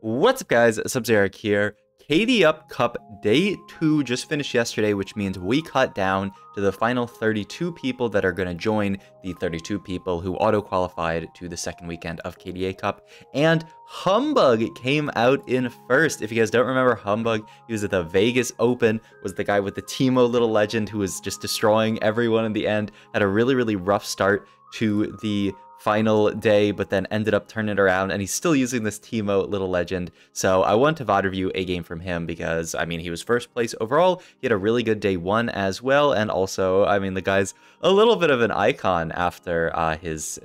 What's up, guys? Sub-Zeric here. KD Up Cup Day 2 just finished yesterday, which means we cut down to the final 32 people that are going to join the 32 people who auto-qualified to the second weekend of KDA Cup. And Humbug came out in first. If you guys don't remember Humbug, he was at the Vegas Open, was the guy with the Teemo Little Legend who was just destroying everyone in the end. Had a really rough start to the final day, but then ended up turning it around, and he's still using this Teemo Little Legend. So I want to VOD review a game from him because, I mean, he was first place overall. He had a really good day one as well, and also, I mean, the guy's a little bit of an icon after his,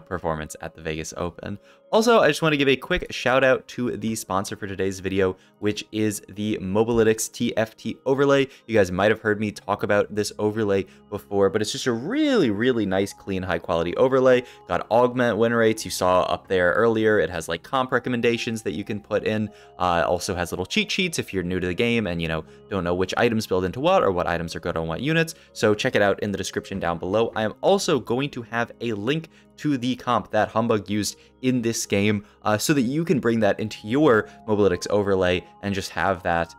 performance at the Vegas Open. Also, I just want to give a quick shout out to the sponsor for today's video, which is the Mobalytics TFT overlay. You guys might have heard me talk about this overlay before, but it's just a really nice, clean, high quality overlay. Got augment win rates you saw up there earlier. It has like comp recommendations that you can put in. Also has little cheat sheets if you're new to the game and don't know which items build into what or what items are good on what units. So check it out in the description down below. I am also going to have a link to the comp that Humbug used in this game so that you can bring that into your Mobalytics overlay and just have that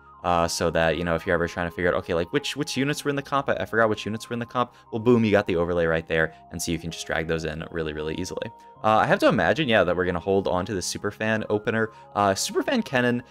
so that, if you're ever trying to figure out, okay, like which units were in the comp, I forgot which units were in the comp, well, boom, you got the overlay right there, and so you can just drag those in really easily. I have to imagine, yeah, that we're going to hold on to the Superfan opener. Superfan Kennen,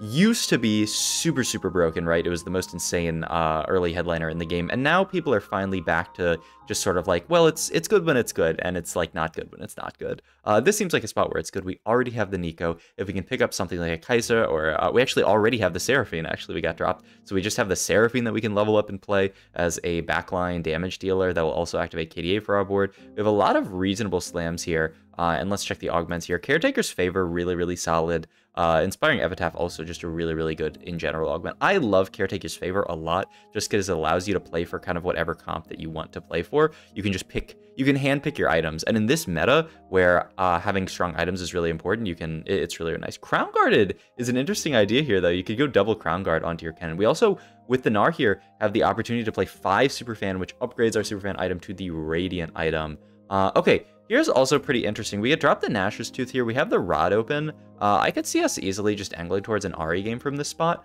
used to be super broken, right? It was the most insane early headliner in the game, and now people are finally back to just sort of like, well, it's good when it's good, and it's like not good when it's not good. This seems like a spot where it's good. We already have the Nico. If we can pick up something like a Kaiser, or we actually already have the Seraphine, actually we got dropped, so we just have the Seraphine that we can level up and play as a backline damage dealer that will also activate KDA for our board. We have a lot of reasonable slams here, and let's check the augments here. Caretaker's Favor, really solid. Inspiring Epitaph, also just a really good in general augment. I love Caretaker's Favor a lot, just because it allows you to play for kind of whatever comp that you want to play for. You can just you can handpick your items, and in this meta where having strong items is really important, it's really nice. Crown Guarded is an interesting idea here, though. You could go double Crown Guard onto your cannon. We also, with the Gnar here, have the opportunity to play 5 Superfan, which upgrades our Superfan item to the Radiant item. Okay. Here's also pretty interesting. We get dropped the Nashor's Tooth here. We have the Rod open. I could see us easily just angling towards an Ari game from this spot.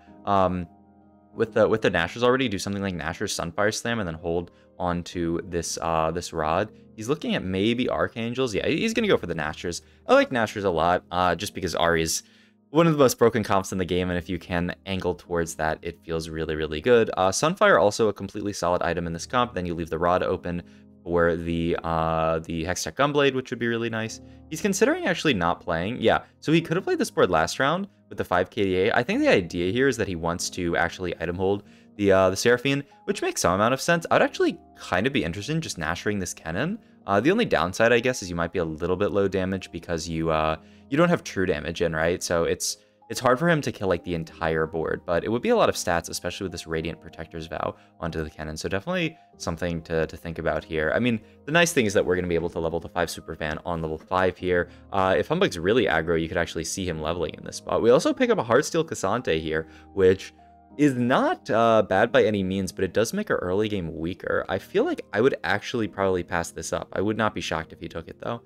With the Nashor's already, do something like Nashor's Sunfire Slam and then hold onto this this Rod. He's looking at maybe Archangels. Yeah, he's gonna go for the Nashor's. I like Nashor's a lot, just because Ari is one of the most broken comps in the game, and if you can angle towards that, it feels really good. Sunfire also a completely solid item in this comp. Then you leave the Rod open for the Hextech Gunblade, which would be really nice. He's considering actually not playing. Yeah, so he could have played this board last round with the 5 KDA. I think the idea here is that he wants to actually item hold the Seraphine, which makes some amount of sense. I would actually kind of be interested in just Nashoring this Kennen. The only downside, I guess, is you might be a little bit low damage because you don't have true damage in, right? So it's hard for him to kill like the entire board, but it would be a lot of stats, especially with this Radiant Protector's Vow onto the Kennen. So definitely something to think about here. I mean, the nice thing is that we're going to be able to level to 5 Superfan on level 5 here. If Humbug's really aggro, you could actually see him leveling in this spot. We also pick up a Heartsteel Cassante here, which is not bad by any means, but it does make our early game weaker. I feel like I would actually probably pass this up. I would not be shocked if he took it, though.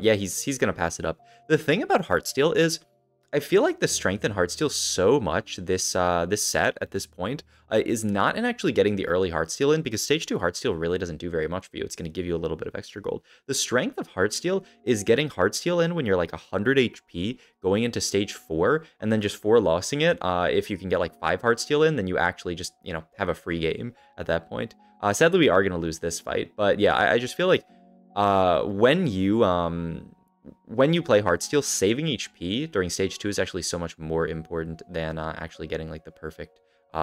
Yeah, he's going to pass it up. The thing about Heartsteel is, I feel like the strength in Heartsteel so much this set at this point is not in actually getting the early Heartsteel in, because stage 2 Heartsteel really doesn't do very much for you. It's going to give you a little bit of extra gold. The strength of Heartsteel is getting Heartsteel in when you're like 100 HP going into stage 4 and then just 4 lossing it. If you can get like 5 Heartsteel in, then you actually just, have a free game at that point. Sadly, we are going to lose this fight, but yeah, I just feel like when you play Heartsteel, saving HP during stage 2 is actually so much more important than actually getting like the perfect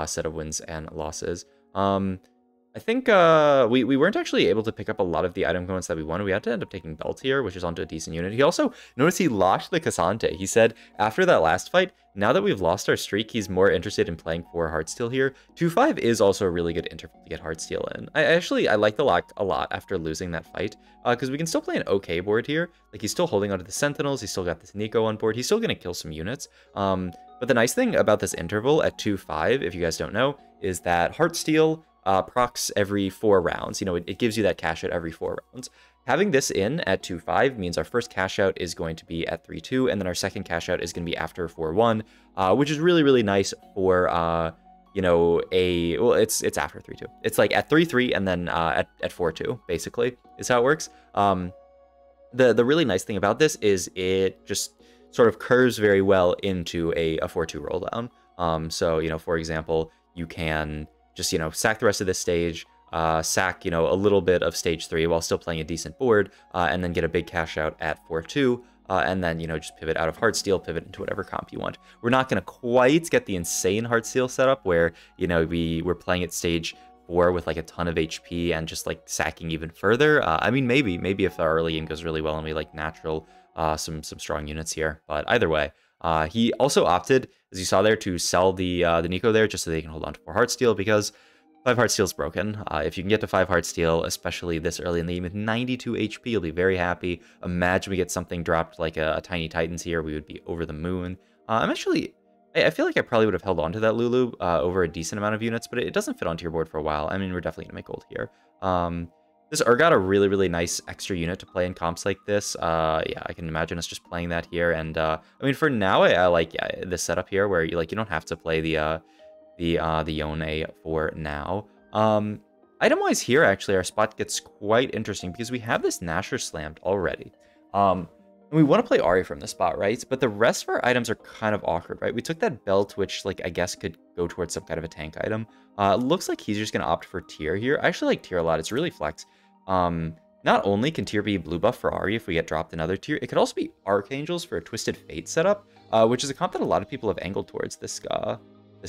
set of wins and losses. I think we weren't actually able to pick up a lot of the item components that we wanted. We had to end up taking Belt here, which is onto a decent unit. He also noticed he lost the Cassante. He said after that last fight, now that we've lost our streak, he's more interested in playing for Heartsteel here. 2-5 is also a really good interval to get Heartsteel in. I like the lock a lot after losing that fight, because we can still play an okay board here. Like, he's still holding onto the Sentinels, he's still got this Nico on board, he's still going to kill some units. But the nice thing about this interval at 2-5, if you guys don't know, is that Heartsteel procs every 4 rounds. It gives you that cash at every 4 rounds. Having this in at 2-5 means our first cash out is going to be at 3-2, and then our second cash out is going to be after 4-1, which is really, really nice for, you know, well, it's after 3-2. It's like at 3-3 and then at 4-2, basically, is how it works. The really nice thing about this is it just sort of curves very well into a 4-2 roll down. So, you know, for example, you can just, you know, sack the rest of this stage, sack, you know, a little bit of stage 3 while still playing a decent board, and then get a big cash out at 4-2, and then, you know, just pivot out of Heartsteel, pivot into whatever comp you want. We're not going to quite get the insane Heartsteel setup where, you know, we're playing at stage 4 with like a ton of HP and just like sacking even further. I mean, maybe if our early game goes really well and we like natural some strong units here, but either way. He also opted, as you saw there, to sell the Nico there just so they can hold on to 4 Heartsteel, because 5 Heartsteel is broken. If you can get to 5 Heartsteel, especially this early in the game with 92 HP, you'll be very happy. Imagine we get something dropped like a Tiny Titans here. We would be over the moon. I feel like I probably would have held on to that Lulu over a decent amount of units, but it doesn't fit onto your board for a while. I mean, we're definitely going to make gold here. This got a really, really nice extra unit to play in comps like this. Yeah, I can imagine us just playing that here. And I mean, for now, I like this setup here where you don't have to play the Yone for now. Item-wise here, actually, our spot gets quite interesting because we have this Nasher slammed already. And we want to play Ari from this spot, right? But the rest of our items are kind of awkward, right? We took that belt, which, like, I guess could go towards some kind of a tank item. Looks like he's just going to opt for Tyr here. I actually like Tyr a lot. It's really flex. Not only can Tyr be blue buff for Ari if we get dropped another Tyr, it could also be Archangels for a Twisted Fate setup, which is a comp that a lot of people have angled towards this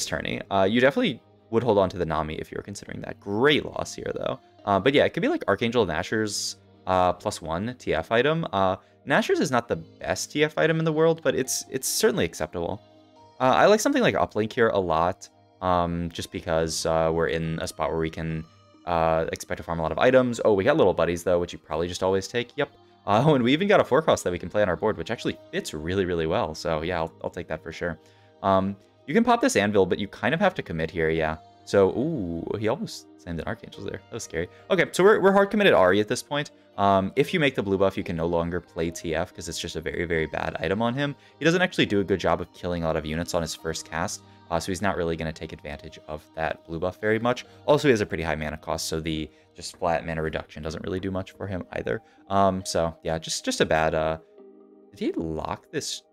tourney. You definitely would hold on to the Nami if you're considering that. Great loss here, though. But yeah, it could be like Archangel Nasher's +1 TF item. Nasher's is not the best TF item in the world, but it's certainly acceptable. I like something like Uplink here a lot, just because we're in a spot where we can expect to farm a lot of items. Oh, we got little buddies, though, which you probably just always take. Yep. Oh, and we even got a 4-cost that we can play on our board, which actually fits really, really well. So yeah, I'll take that for sure. You can pop this Anvil, but you kind of have to commit here, yeah. So, ooh, he almost slammed an Archangel there. That was scary. Okay, so we're hard committed Ari at this point. If you make the blue buff, you can no longer play TF because it's just a very, very bad item on him. He doesn't actually do a good job of killing a lot of units on his first cast, so he's not really going to take advantage of that blue buff very much. Also, he has a pretty high mana cost, so the just flat mana reduction doesn't really do much for him either. So, yeah, just a bad... Did he lock this?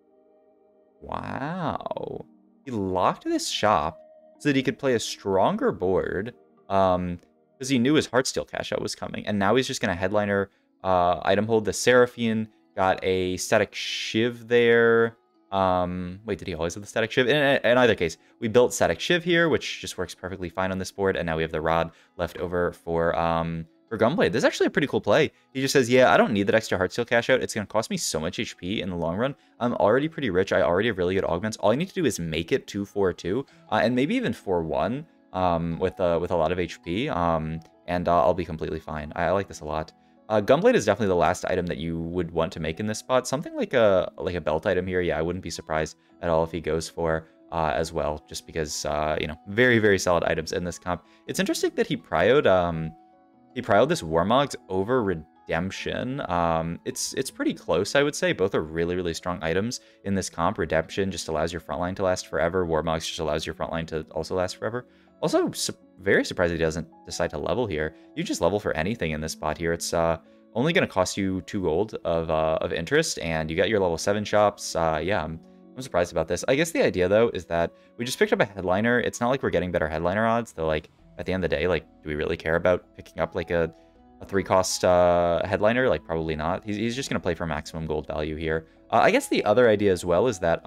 Wow. He locked this shop so that he could play a stronger board, because he knew his Heartsteel cash out was coming, and now he's just going to headliner item hold the Seraphine. Got a Static Shiv there. Wait, did he always have the Static Shiv? In either case, we built Static Shiv here, which just works perfectly fine on this board, and now we have the Rod left over for Gunblade. This is actually a pretty cool play. He just says, yeah, I don't need that extra Heartsteel cash out. It's going to cost me so much HP in the long run. I'm already pretty rich. I already have really good augments. All I need to do is make it 2-4-2, and maybe even 4-1 with a lot of HP, and I'll be completely fine. I like this a lot. Gunblade is definitely the last item that you would want to make in this spot. Something like a belt item here. Yeah, I wouldn't be surprised at all if he goes for as well, just because, you know, very, very solid items in this comp. It's interesting that he prioed this Warmogs over Redemption. It's pretty close, I would say. Both are really, really strong items in this comp. Redemption just allows your frontline to last forever. Warmogs just allows your frontline to also last forever. Also, very surprised that he doesn't decide to level here. You just level for anything in this spot here. It's only going to cost you 2 gold of interest, and you got your level 7 shops. Yeah, I'm surprised about this. I guess the idea, though, is that we just picked up a headliner. It's not like we're getting better headliner odds, though, like, at the end of the day, like, do we really care about picking up, like, a 3-cost headliner? Like, probably not. He's just going to play for maximum gold value here. I guess the other idea as well is that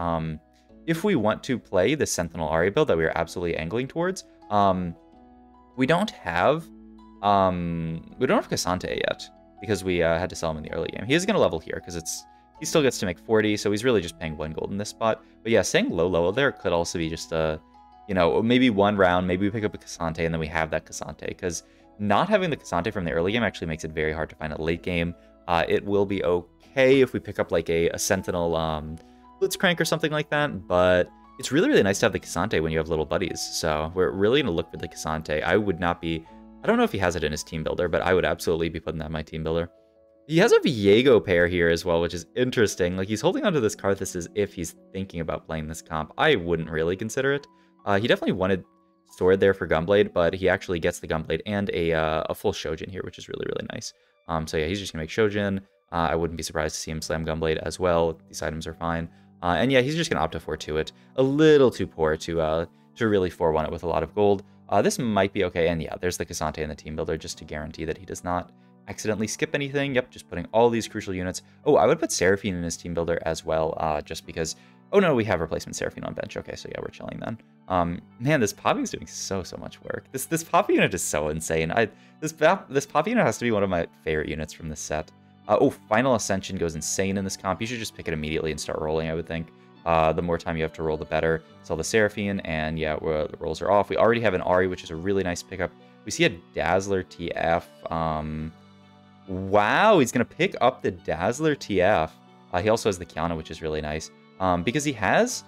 if we want to play the Sentinel Ari build that we are absolutely angling towards, we don't have Cassante yet because we had to sell him in the early game. He is going to level here because he still gets to make 40, so he's really just paying 1 gold in this spot. But yeah, saying low level there could also be just a, you know, maybe 1 round, maybe we pick up a Cassante and then we have that Cassante, because not having the Cassante from the early game actually makes it very hard to find a late game. It will be okay if we pick up like a Sentinel Blitzcrank or something like that, but it's really, really nice to have the Cassante when you have little buddies. So we're really going to look for the Cassante. I don't know if he has it in his team builder, but I would absolutely be putting that in my team builder. He has a Viego pair here as well, which is interesting. Like, he's holding onto this Karthus as if he's thinking about playing this comp. I wouldn't really consider it. He definitely wanted Sword there for Gunblade, but he actually gets the Gunblade and a full Shojin here, which is really, really nice. So yeah, he's just going to make Shojin. I wouldn't be surprised to see him slam Gunblade as well. These items are fine. And yeah, he's just going to opt to 4-2 it. A little too poor to really 4-1 it with a lot of gold. This might be okay. And yeah, there's the Cassante and the Team Builder just to guarantee that he does not accidentally skip anything. Yep, just putting all these crucial units. Oh, I would put Seraphine in his Team Builder as well, just because... Oh no, we have replacement Seraphine on bench. Okay, so yeah, we're chilling then. Man, this Poppy is doing so much work. This Poppy unit is so insane. This Poppy unit has to be one of my favorite units from this set. Oh, Final Ascension goes insane in this comp. You should just pick it immediately and start rolling, I would think. The more time you have to roll, the better. Sell the Seraphine, and yeah, the rolls are off. We already have an Ahri, which is a really nice pickup. We see a Dazzler TF. Wow, he's going to pick up the Dazzler TF. He also has the Kiana, which is really nice. Because he has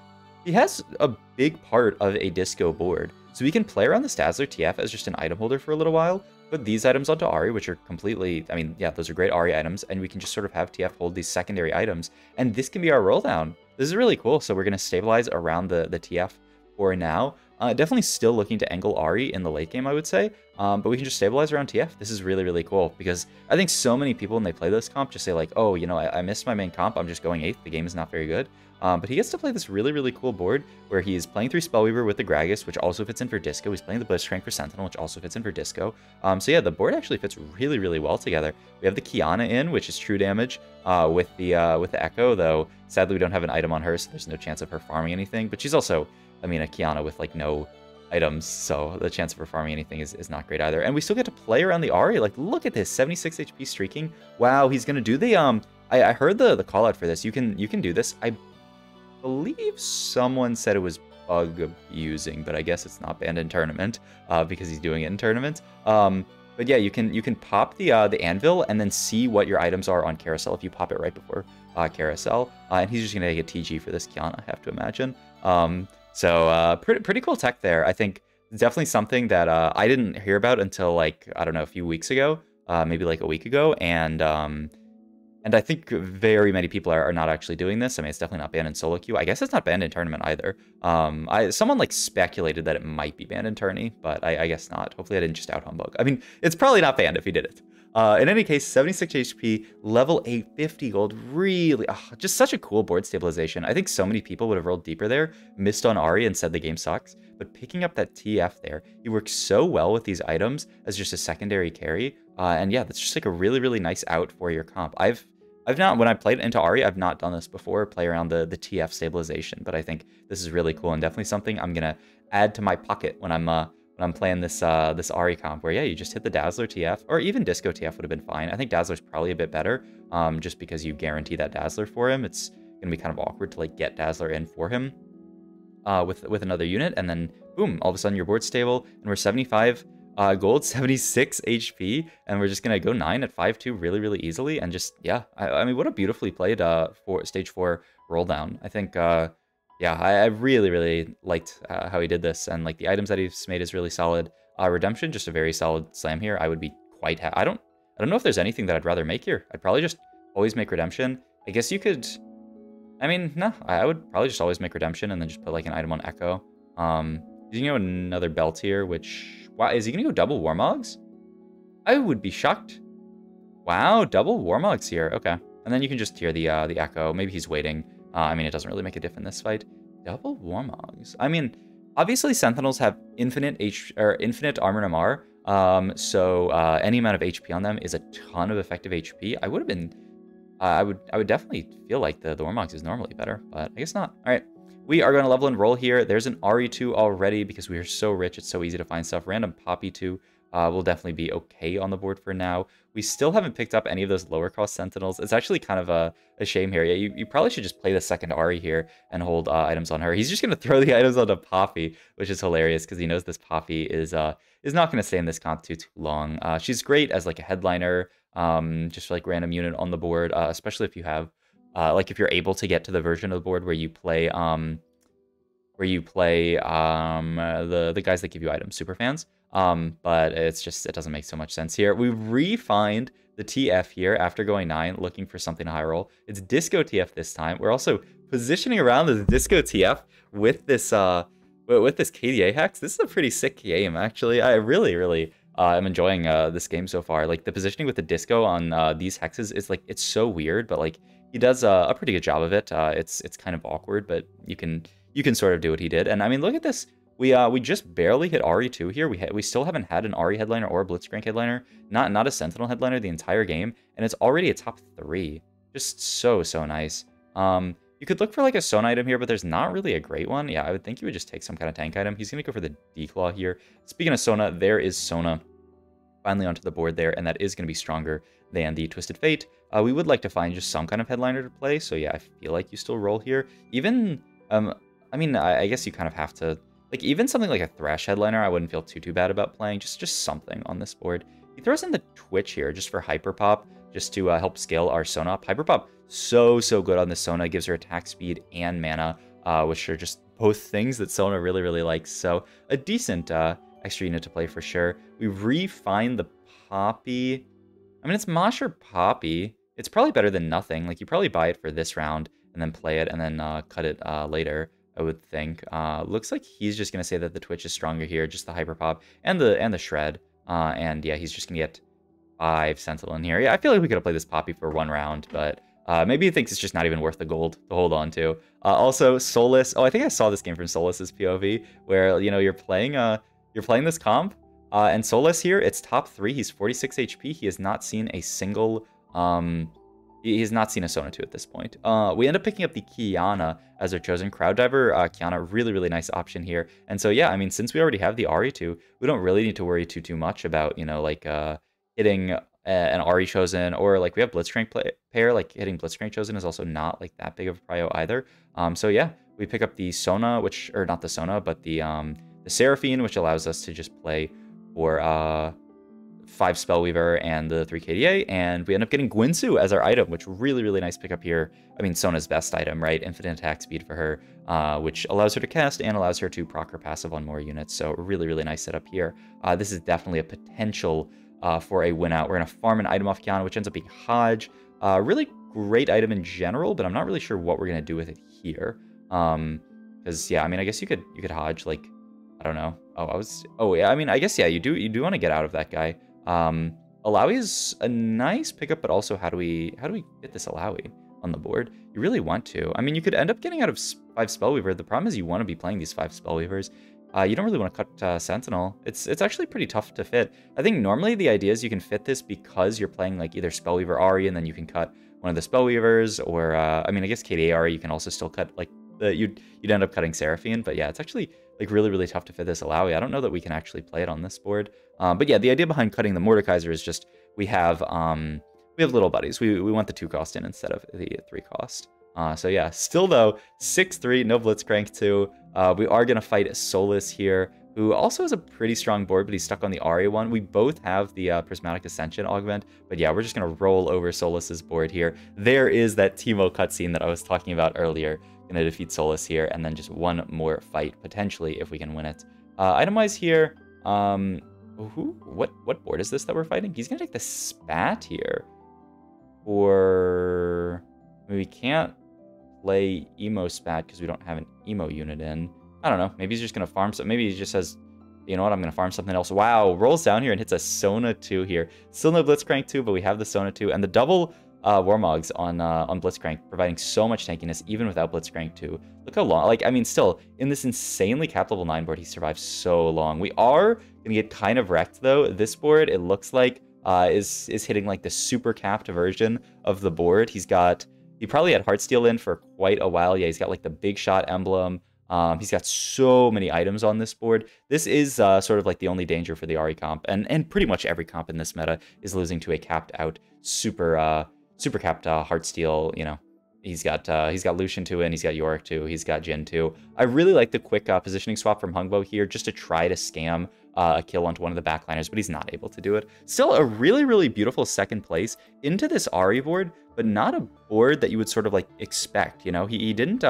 a big part of a disco board. So we can play around this Dazzler TF as just an item holder for a little while, put these items onto Ahri, which are completely, I mean, yeah, those are great Ahri items, and we can just sort of have TF hold these secondary items, and this can be our roll down. This is really cool, so we're going to stabilize around the TF for now. Definitely still looking to angle Ahri in the late game, I would say, but we can just stabilize around TF. This is really, really cool, because I think so many people, when they play this comp, just say like, oh, you know, I missed my main comp, I'm just going 8th, the game is not very good. But he gets to play this really, really cool board where he's playing through Spellweaver with the Gragas, which also fits in for Disco. He's playing the Blitzcrank for Sentinel, which also fits in for Disco. So yeah, the board actually fits really, really well together. We have the Kiana in, which is true damage with the Echo, though sadly we don't have an item on her, so there's no chance of her farming anything. But she's also, I mean, a Kiana with like no items, so the chance of her farming anything is not great either. And we still get to play around the Ahri. Like, look at this, 76 HP streaking. Wow, he's gonna do the I heard the call out for this. You can do this. I believe someone said it was bug abusing, but I guess it's not banned in tournament because he's doing it in tournament. But yeah, you can pop the anvil and then see what your items are on carousel if you pop it right before carousel. And he's just gonna take a TG for this Kiana, I have to imagine. So pretty cool tech there. I think definitely something that I didn't hear about until like, I don't know, a few weeks ago, maybe like a week ago, and I think very many people are not actually doing this. I mean, it's definitely not banned in solo queue. I guess it's not banned in tournament either. Someone like speculated that it might be banned in tourney, but I guess not. Hopefully I didn't just out humbug. I mean, it's probably not banned if he did it. In any case, 76 HP, level 8, 50 gold, really, just such a cool board stabilization. I think so many people would have rolled deeper there, missed on Ahri and said the game sucks, but picking up that TF there, he works so well with these items as just a secondary carry, and yeah, that's just like a really, really nice out for your comp. I've not, when I played into Ahri, I've not done this before, play around the TF stabilization, but I think this is really cool and definitely something I'm gonna add to my pocket when I'm playing this this Ahri comp, where yeah, you just hit the Dazzler TF, or even Disco TF would have been fine. I think Dazzler's probably a bit better, just because you guarantee that Dazzler for him. It's gonna be kind of awkward to like get Dazzler in for him with another unit, and then boom, all of a sudden your board's stable, and we're 75 gold, 76 HP, and we're just gonna go 9 at 5-2 really, really easily, and just, yeah, I mean, what a beautifully played for stage 4 roll down. I think, yeah, I really, really liked how he did this, and like the items that he's made is really solid. Redemption, just a very solid slam here. I would be quite happy. I don't know if there's anything that I'd rather make here. I'd probably just always make Redemption. I guess you could, I mean, no, I would probably just always make Redemption and then just put like an item on Echo. You can go another belt here, which, wow, is he gonna go double Warmogs? I would be shocked. Wow, double Warmogs here. Okay, and then you can just hear the Echo. Maybe he's waiting. I mean, it doesn't really make a difference in this fight. Double Warmogs. I mean, obviously Sentinels have infinite armor and MR. So any amount of HP on them is a ton of effective HP. I would have been, I would definitely feel like the Warmogs is normally better, but I guess not. All right. We are going to level and roll here. There's an Ahri2 already because we are so rich. It's so easy to find stuff. Random Poppy 2 will definitely be okay on the board for now. We still haven't picked up any of those lower cost Sentinels. It's actually kind of a shame here. Yeah, you probably should just play the second Ahri here and hold items on her. He's just going to throw the items onto Poppy, which is hilarious because he knows this Poppy is not going to stay in this comp too long. She's great as like a headliner, just like random unit on the board, especially if you have like if you're able to get to the version of the board where you play the guys that give you items, super fans. But it's just, it doesn't make so much sense here. We refined the TF here after going 9, looking for something to high roll. It's Disco TF this time. We're also positioning around this Disco TF with this KDA hex. This is a pretty sick game, actually. I really am enjoying this game so far. Like, the positioning with the Disco on these hexes is, like, it's so weird, but, like, he does a pretty good job of it. It's kind of awkward, but you can sort of do what he did. And I mean, look at this. We just barely hit RE2 here. We still haven't had an RE headliner or a Blitzcrank headliner, not a Sentinel headliner the entire game, and it's already a top 3. Just so nice. You could look for like a Sona item here, but there's not really a great one. Yeah, I would think you would just take some kind of tank item. He's gonna go for the Declaw here. Speaking of Sona, there is Sona finally onto the board there, and that is gonna be stronger than the Twisted Fate. We would like to find just some kind of headliner to play, so yeah, I feel like you still roll here. Even, I mean, I guess you kind of have to. Like, even something like a Thresh headliner, I wouldn't feel too bad about playing. Just something on this board. He throws in the Twitch here just for Hyper Pop, just to help scale our Sona up. Hyper Pop, so good on the Sona. Gives her attack speed and mana, which are just both things that Sona really likes. So a decent extra unit to play for sure. We refine the Poppy. I mean, it's Mosh or Poppy. It's probably better than nothing. Like, you probably buy it for this round and then play it and then cut it later, I would think. Looks like he's just gonna say that the Twitch is stronger here, just the Hyper Pop and the Shred. And yeah, he's just gonna get 5 Sentinel in here. Yeah, I feel like we could have played this Poppy for 1 round, but maybe he thinks it's just not even worth the gold to hold on to. Also, Solus. Oh, I think I saw this game from Solus's POV, where you're playing this comp, and Solus here, it's top 3. He's 46 HP. He has not seen a single He has not seen a Sona 2 at this point. We end up picking up the Kiana as our chosen Crowd Diver. Kiana, really nice option here. And so, yeah, I mean, since we already have the RE2, we don't really need to worry too much about, like, hitting an RE chosen, or, like, we have Blitzcrank pair. Like, hitting Blitzcrank chosen is also not, like, that big of a prio either. So, yeah, we pick up the Sona, or not the Sona, but the Seraphine, which allows us to just play for 5 Spellweaver and the 3 KDA, and we end up getting Gwynsu as our item, which really nice pickup here. I mean, Sona's best item, right? Infinite attack speed for her, which allows her to cast and allows her to proc her passive on more units, so really nice setup here. This is definitely a potential for a win out. We're going to farm an item off Kiana, which ends up being Hodge. Really great item in general, but I'm not really sure what we're going to do with it here. Because, yeah, I mean, I guess you could Hodge, like, I don't know. Oh, yeah, I mean, I guess, yeah, you do want to get out of that guy. Alawi is a nice pickup, but also how do we get this Alawi on the board? You really want to. I mean, you could end up getting out of 5 Spellweaver. The problem is you want to be playing these 5 Spellweavers. You don't really want to cut Sentinel. It's actually pretty tough to fit. I think normally the idea is you can fit this because you're playing like either Spellweaver Ari and then you can cut one of the Spellweavers, or I mean, I guess KDA Ari you can also still cut, like, you'd end up cutting Seraphine, but yeah, it's actually like really tough to fit this Alawi. I don't know that we can actually play it on this board. But yeah, the idea behind cutting the Mordekaiser is just we have little buddies. We want the 2 cost in instead of the 3 cost. So yeah, still though, 6-3, no Blitzcrank 2. We are gonna fight Solus here, who also has a pretty strong board, but he's stuck on the Aria one. We both have the Prismatic Ascension augment, but yeah, we're just gonna roll over Solus's board here. There is that Teemo cutscene that I was talking about earlier. Gonna defeat Solus here, and then just one more fight potentially if we can win it. Itemize here. What board is this that we're fighting? He's gonna take the Spat here, or I mean, we can't play Emo Spat because we don't have an Emo unit in. I don't know. Maybe he's just gonna farm some. Maybe he just says, you know what, I'm gonna farm something else. Wow, rolls down here and hits a Sona 2 here. Still no Blitzcrank 2, but we have the Sona 2 and the double Warmogs on Blitzcrank, providing so much tankiness even without Blitzcrank 2. Look how long, like, I mean, still, in this insanely capped level 9 board, he survived so long. We are gonna get kind of wrecked, though. This board, it looks like, is hitting, like, the super capped version of the board. He probably had Heartsteel in for quite a while. Yeah, he's got, like, the Big Shot emblem. He's got so many items on this board. This is sort of like the only danger for the Ari comp, and pretty much every comp in this meta is losing to a capped out super capped Heartsteel. You know, he's got Lucian 2 in, he's got Yorick 2, he's got Jin 2. I really like the quick positioning swap from Hungbo here, just to try to scam a kill onto one of the backliners, but he's not able to do it. Still a really beautiful second place into this Ari board, but not a board that you would sort of like expect. You know, he didn't.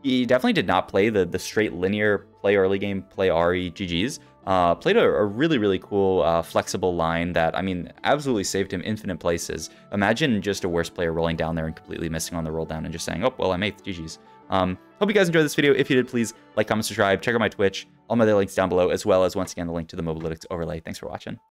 He definitely did not play the straight linear play early game, play Ari GGs, Played a really, really cool, flexible line that, I mean, absolutely saved him infinite places. Imagine just a worse player rolling down there and completely missing on the roll down and just saying, oh, well, I'm 8th, GG's. Hope you guys enjoyed this video. If you did, please like, comment, subscribe, check out my Twitch, all my other links down below, as well as, once again, the link to the Mobalytics overlay. Thanks for watching.